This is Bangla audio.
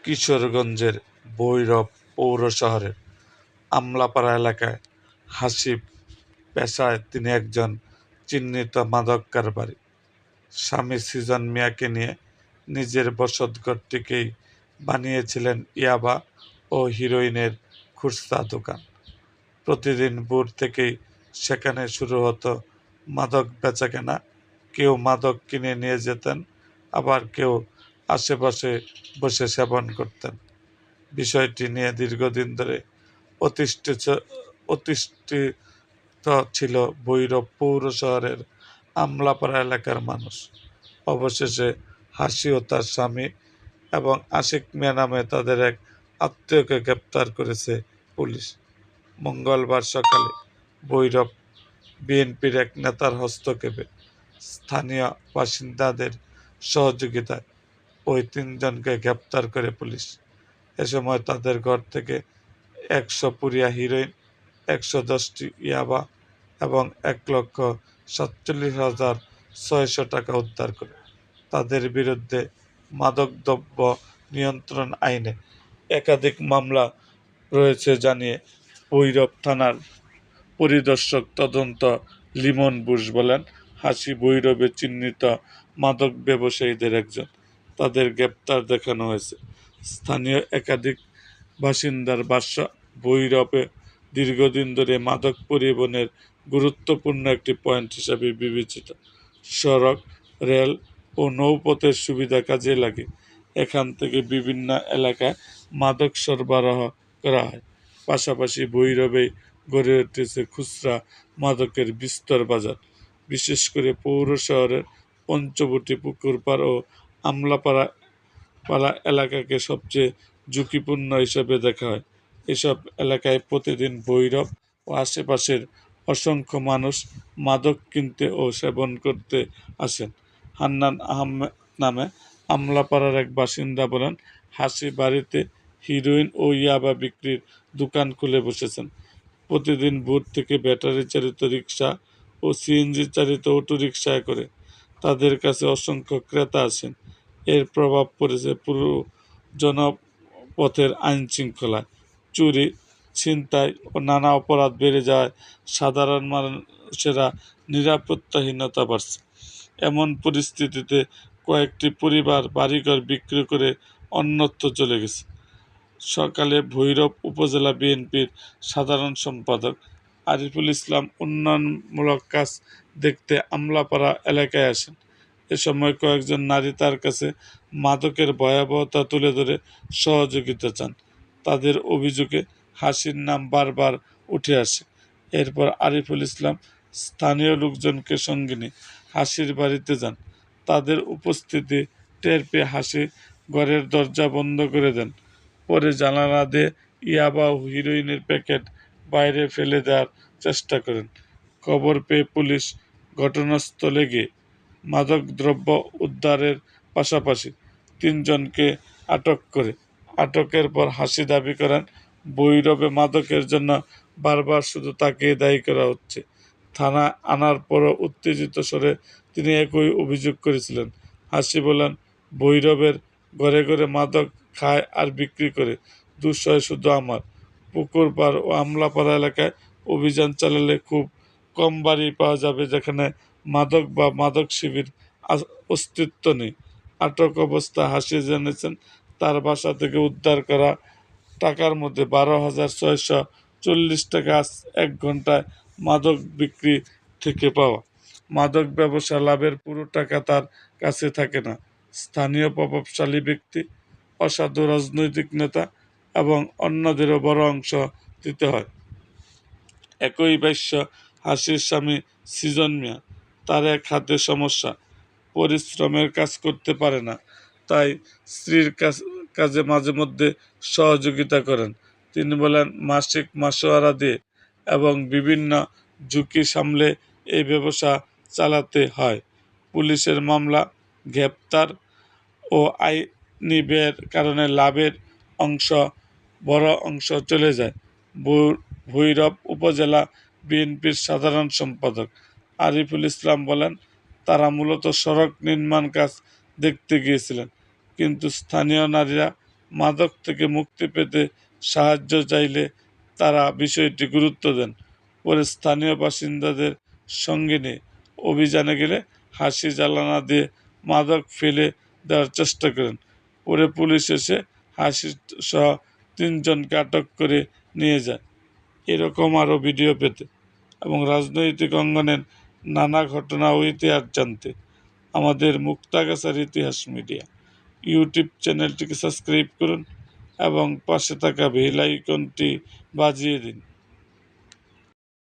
কিশোরগঞ্জের ভৈরব পৌর শহরের আমলাপাড়া এলাকায় হাসিব পেশায় তিনি একজন চিহ্নিত মাদক কারবারি। স্বামী সৃজন মিয়াকে নিয়ে নিজের বসতঘরটিকেই বানিয়েছিলেন ইয়াবা ও হিরোইনের খুচরা দোকান। প্রতিদিন ভোর থেকেই সেখানে শুরু হতো মাদক বেচাকেনা। কেউ মাদক কিনে নিয়ে যেতেন, আবার কেউ আশেপাশে বসে সেবন করতেন। বিষয়টি নিয়ে দীর্ঘদিন ধরে অতিষ্ঠিত ছিল ভৈরব পৌর শহরের আমলাপাড়া এলাকার মানুষ। অবশেষে হাসি ও তার স্বামী এবং আশিক মিয়া নামে তাদের এক আত্মীয়কে গ্রেপ্তার করেছে পুলিশ। মঙ্গলবার সকালে ভৈরব বিএনপির এক নেতার হস্তক্ষেপে স্থানীয় বাসিন্দাদের সহযোগিতায় ওই তিনজনকে গ্রেপ্তার করে পুলিশ। এ সময় তাদের ঘর থেকে ১০০ পুরিয়া হিরোইন, ১১০টি ইয়াবা এবং ১,৪৭,৬০০ টাকা উদ্ধার করে। তাদের বিরুদ্ধে মাদকদ্রব্য নিয়ন্ত্রণ আইনে একাধিক মামলা রয়েছে জানিয়ে ভৈরব থানার পরিদর্শক তদন্ত লিমন বুশ বলেন, হাসি ভৈরবে চিহ্নিত মাদক ব্যবসায়ীদের একজন। তাদের গ্রেপ্তার দেখানো হয়েছে। স্থানীয় একাধিক বাসিন্দার ভাষ্য, ভৈরবে দীর্ঘদিন ধরে মাদক পরিবহনের গুরুত্বপূর্ণ একটি পয়েন্ট হিসাবে বিবেচিত। সড়ক, রেল ও নৌপথের সুবিধা কাজে লাগে এখান থেকে বিভিন্ন এলাকায় মাদক সরবরাহ করা হয়। পাশাপাশি ভৈরবে গড়ে উঠেছে খুচরা মাদকের বিস্তর বাজার। বিশেষ করে পৌর শহরের পঞ্চবটি, পুকুরপাড় ও আমলাপাড়া এলাকাকে সবচেয়ে ঝুঁকিপূর্ণ হিসেবে দেখা হয়। এসব এলাকায় প্রতিদিন ভৈরব ও আশেপাশের অসংখ্য মানুষ মাদক কিনতে ও সেবন করতে আসেন। হান্নান আহমেদ নামে আমলাপাড়ার এক বাসিন্দা বলেন, হাসি বাড়িতে হিরোইন ও ইয়াবা বিক্রির দোকান খুলে বসেছেন। প্রতিদিন ভোর থেকে ব্যাটারি চালিত রিকশা ও সিএনজি চালিত অটোরিকশায় করে তাদের কাছে অসংখ্য ক্রেতা আসেন। এর প্রভাব পড়েছে পুরো জনপথের আইনশৃঙ্খলায়। চুরি, ছিনতাই ও নানা অপরাধ বেড়ে যাওয়ায় সাধারণ মানুষেরা নিরাপত্তাহীনতা বাড়ছে। এমন পরিস্থিতিতে কয়েকটি পরিবার বাড়িঘর বিক্রি করে অন্যত্র চলে গেছে। সকালে ভৈরব উপজেলা বিএনপির সাধারণ সম্পাদক আরিফুল ইসলাম উন্নয়নমূলক কাজ দেখতে আমলাপাড়া এলাকায় আসেন। এ সময় কয়েকজন নারী তার কাছে মাদকের ভয়াবহতা তুলে ধরে সহযোগিতা চান। তাদের অভিযোগে হাসির নাম বারবার উঠে আসে। এরপর আরিফুল ইসলাম স্থানীয় লোকজনকে সঙ্গে নিয়ে হাসির বাড়িতে যান। তাদের উপস্থিতি টের পেয়ে হাসি ঘরের দরজা বন্ধ করে দেন। পরে জানালা দিয়ে ইয়াবা ও হিরোইনের প্যাকেট বাইরে ফেলে দেওয়ার চেষ্টা করেন। খবর পেয়ে পুলিশ ঘটনাস্থলে গিয়ে মাদকদ্রব্য উদ্ধারের পাশাপাশি তিনজনকে আটক করে। আটকের পর হাসি দাবি করেন, ভৈরবে মাদকের জন্য বারবার শুধু তাকেই দায়ী করা হচ্ছে। থানায় আনার পরও উত্তেজিত স্বরে তিনি একই অভিযোগ করেছিলেন। হাসি বলেন, ভৈরবের ঘরে ঘরে মাদক খায় আর বিক্রি করে, দোষ হয় শুধু আমার। পুকুরপাড় ও আমলাপাড়া এলাকায় অভিযান চালালে খুব কম বাড়ি পাওয়া যাবে যেখানে মাদক বা মাদক শিবির অস্তিত্ব নেই। আটক অবস্থায় হাসি জানিয়েছেন, তার বাসা থেকে উদ্ধার করা টাকার মধ্যে 12,640 টাকা 1 ঘন্টায় মাদক বিক্রি থেকে পাওয়া। মাদক ব্যবসা লাভের পুরো টাকা তার কাছে থাকে না। স্থানীয় প্রভাবশালী ব্যক্তি, অসাধু রাজনৈতিক নেতা এবং অন্যদেরও বড় অংশ দিতে হয়। একই ভাষ্য হাসির স্বামী সৃজন মিয়া। তার এক হাতে সমস্যা, পরিশ্রমের কাজ করতে পারে না, তাই স্ত্রীর কাজে মাঝে মধ্যে সহযোগিতা করেন। তিনি বলেন, মাসিক মাসোয়ারা দিয়ে এবং বিভিন্ন ঝুঁকি সামলে এই ব্যবসা চালাতে হয়। পুলিশের মামলা, গ্রেপ্তার ও আইনি ব্যয়ের কারণে লাভের বড় অংশ চলে যায়। ভৈরব উপজেলা বিএনপির সাধারণ সম্পাদক আরিফুল ইসলাম বলেন, তারা মূলত সড়ক নির্মাণ কাজ দেখতে গিয়েছিলেন, কিন্তু স্থানীয় নারীরা মাদক থেকে মুক্তি পেতে সাহায্য চাইলে তারা বিষয়টি গুরুত্ব দেন। পরে স্থানীয় বাসিন্দাদের সঙ্গে নিয়ে অভিযানে গেলে হাসি জ্বালানা দিয়ে মাদক ফেলে দেওয়ার চেষ্টা করেন। পরে পুলিশ এসে হাসি সহ 3 জনকে আটক করে নিয়ে যায়। এরকম আরও ভিডিও পেতে এবং রাজনৈতিক অঙ্গনের নানা ঘটনা ও ইতিহাস জানতে আমাদের মুক্তাগাছার ইতিহাস মিডিয়া ইউটিউব চ্যানেলটিকে সাবস্ক্রাইব করুন এবং পাশে থাকা বেল আইকনটি বাজিয়ে দিন।